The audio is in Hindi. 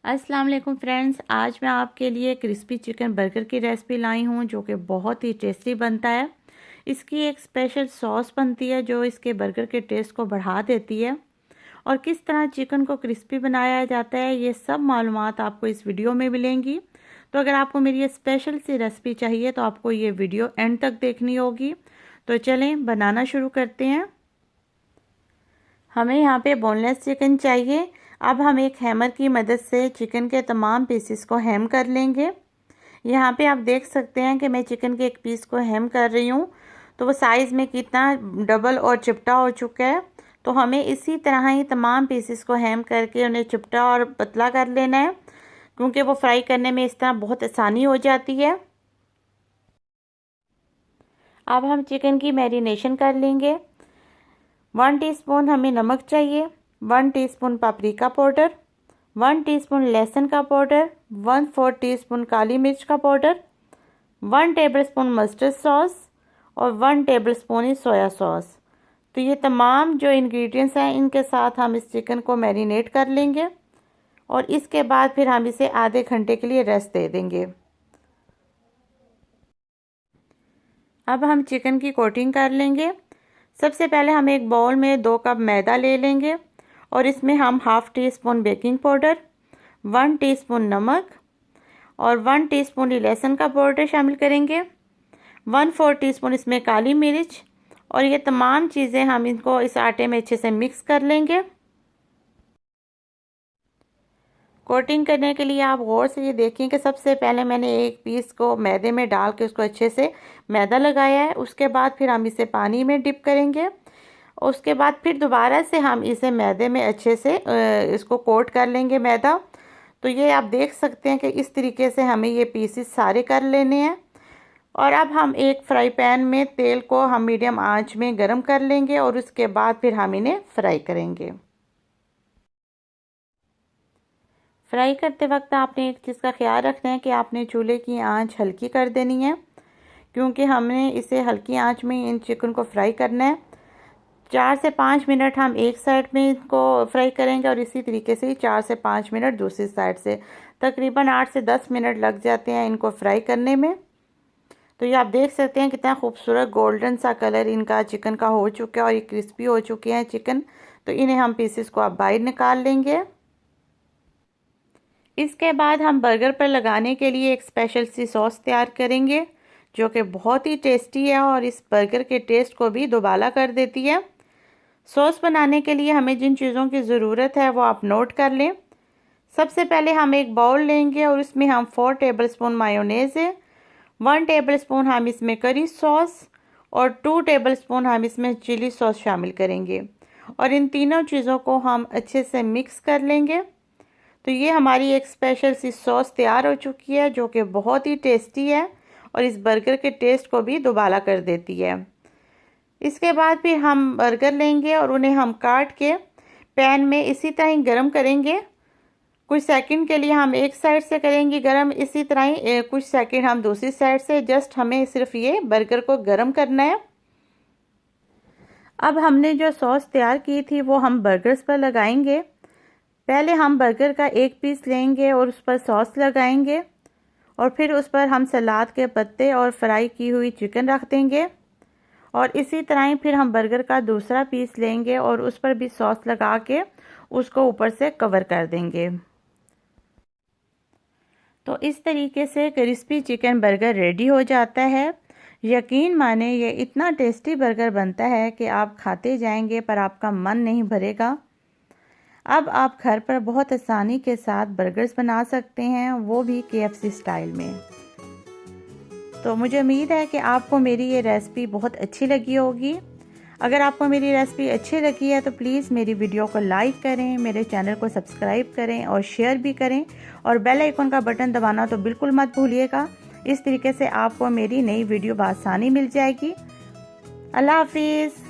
अस्सलाम वालेकुम फ्रेंड्स, आज मैं आपके लिए क्रिस्पी चिकन बर्गर की रेसिपी लाई हूँ जो कि बहुत ही टेस्टी बनता है। इसकी एक स्पेशल सॉस बनती है जो इसके बर्गर के टेस्ट को बढ़ा देती है। और किस तरह चिकन को क्रिस्पी बनाया जाता है ये सब मालूमात आपको इस वीडियो में मिलेंगी। तो अगर आपको मेरी ये स्पेशल सी रेसिपी चाहिए तो आपको ये वीडियो एंड तक देखनी होगी। तो चलें बनाना शुरू करते हैं। हमें यहाँ पे बोनलेस चिकन चाहिए। अब हम एक हैमर की मदद से चिकन के तमाम पीसेस को हैम कर लेंगे। यहाँ पे आप देख सकते हैं कि मैं चिकन के एक पीस को हैम कर रही हूँ, तो वो साइज़ में कितना डबल और चिपटा हो चुका है। तो हमें इसी तरह ही तमाम पीसेस को हैम करके उन्हें चिपटा और पतला कर लेना है, क्योंकि वो फ्राई करने में इस तरह बहुत आसानी हो जाती है। अब हम चिकन की मैरिनेशन कर लेंगे। 1 टीस्पून हमें नमक चाहिए, 1 टीस्पून पापरिका पाउडर, 1 टीस्पून लहसुन का पाउडर, 1/4 टीस्पून काली मिर्च का पाउडर, 1 टेबलस्पून मस्टर्ड सॉस और 1 टेबलस्पून ही सोया सॉस। तो ये तमाम जो इंग्रेडिएंट्स हैं इनके साथ हम इस चिकन को मैरिनेट कर लेंगे और इसके बाद फिर हम इसे आधे घंटे के लिए रेस्ट दे देंगे। अब हम चिकन की कोटिंग कर लेंगे। सबसे पहले हम एक बाउल में 2 कप मैदा ले लेंगे और इसमें हम 1/2 टीस्पून बेकिंग पाउडर, 1 टीस्पून नमक और 1 टीस्पून लहसुन का पाउडर शामिल करेंगे, 1/4 टीस्पून इसमें काली मिर्च और ये तमाम चीज़ें हम इनको इस आटे में अच्छे से मिक्स कर लेंगे। कोटिंग करने के लिए आप गौर से ये देखें कि सबसे पहले मैंने एक पीस को मैदे में डाल के उसको अच्छे से मैदा लगाया है। उसके बाद फिर हम इसे पानी में डिप करेंगे। उसके बाद फिर दोबारा से हम इसे मैदे में अच्छे से इसको कोट कर लेंगे मैदा। तो ये आप देख सकते हैं कि इस तरीके से हमें ये पीसेस सारे कर लेने हैं। और अब हम एक फ्राई पैन में तेल को हम मीडियम आंच में गर्म कर लेंगे और उसके बाद फिर हम इन्हें फ्राई करेंगे। फ्राई करते वक्त आपने एक चीज़ का ख्याल रखना है कि आपने चूल्हे की आंच हल्की कर देनी है, क्योंकि हमने इसे हल्की आंच में इन चिकन को फ्राई करना है। 4 से 5 मिनट हम एक साइड में इसको फ्राई करेंगे और इसी तरीके से 4 से 5 मिनट दूसरी साइड से। तकरीबन 8 से 10 मिनट लग जाते हैं इनको फ्राई करने में। तो ये आप देख सकते हैं कितना खूबसूरत गोल्डन सा कलर इनका चिकन का हो चुका है और ये क्रिस्पी हो चुके हैं चिकन। तो इन्हें हम पीसेस को अब बाहर निकाल लेंगे। इसके बाद हम बर्गर पर लगाने के लिए एक स्पेशल सी सॉस तैयार करेंगे जो कि बहुत ही टेस्टी है और इस बर्गर के टेस्ट को भी दोबाला कर देती है। सॉस बनाने के लिए हमें जिन चीज़ों की ज़रूरत है वो आप नोट कर लें। सबसे पहले हम एक बाउल लेंगे और इसमें हम 4 टेबलस्पून मायोनेज़ है, 1 टेबलस्पून हम इसमें करी सॉस और 2 टेबलस्पून हम इसमें चिली सॉस शामिल करेंगे और इन तीनों चीज़ों को हम अच्छे से मिक्स कर लेंगे। तो ये हमारी एक स्पेशल सी सॉस तैयार हो चुकी है जो कि बहुत ही टेस्टी है और इस बर्गर के टेस्ट को भी दोबाला कर देती है। इसके बाद फिर हम बर्गर लेंगे और उन्हें हम काट के पैन में इसी तरह ही गरम करेंगे। कुछ सेकंड के लिए हम एक साइड से करेंगे गरम, इसी तरह ही कुछ सेकंड हम दूसरी साइड से। जस्ट हमें सिर्फ ये बर्गर को गरम करना है। अब हमने जो सॉस तैयार की थी वो हम बर्गर्स पर लगाएंगे। पहले हम बर्गर का एक पीस लेंगे और उस पर सॉस लगाएंगे और फिर उस पर हम सलाद के पत्ते और फ्राई की हुई चिकन रख देंगे और इसी तरह ही फिर हम बर्गर का दूसरा पीस लेंगे और उस पर भी सॉस लगा के उसको ऊपर से कवर कर देंगे। तो इस तरीके से क्रिस्पी चिकन बर्गर रेडी हो जाता है। यकीन माने ये इतना टेस्टी बर्गर बनता है कि आप खाते जाएंगे पर आपका मन नहीं भरेगा। अब आप घर पर बहुत आसानी के साथ बर्गर्स बना सकते हैं, वो भी KFC स्टाइल में। तो मुझे उम्मीद है कि आपको मेरी ये रेसिपी बहुत अच्छी लगी होगी। अगर आपको मेरी रेसिपी अच्छी लगी है तो प्लीज़ मेरी वीडियो को लाइक करें, मेरे चैनल को सब्सक्राइब करें और शेयर भी करें और बेल आइकन का बटन दबाना तो बिल्कुल मत भूलिएगा। इस तरीके से आपको मेरी नई वीडियो बआसानी मिल जाएगी। अल्लाह हाफिज़।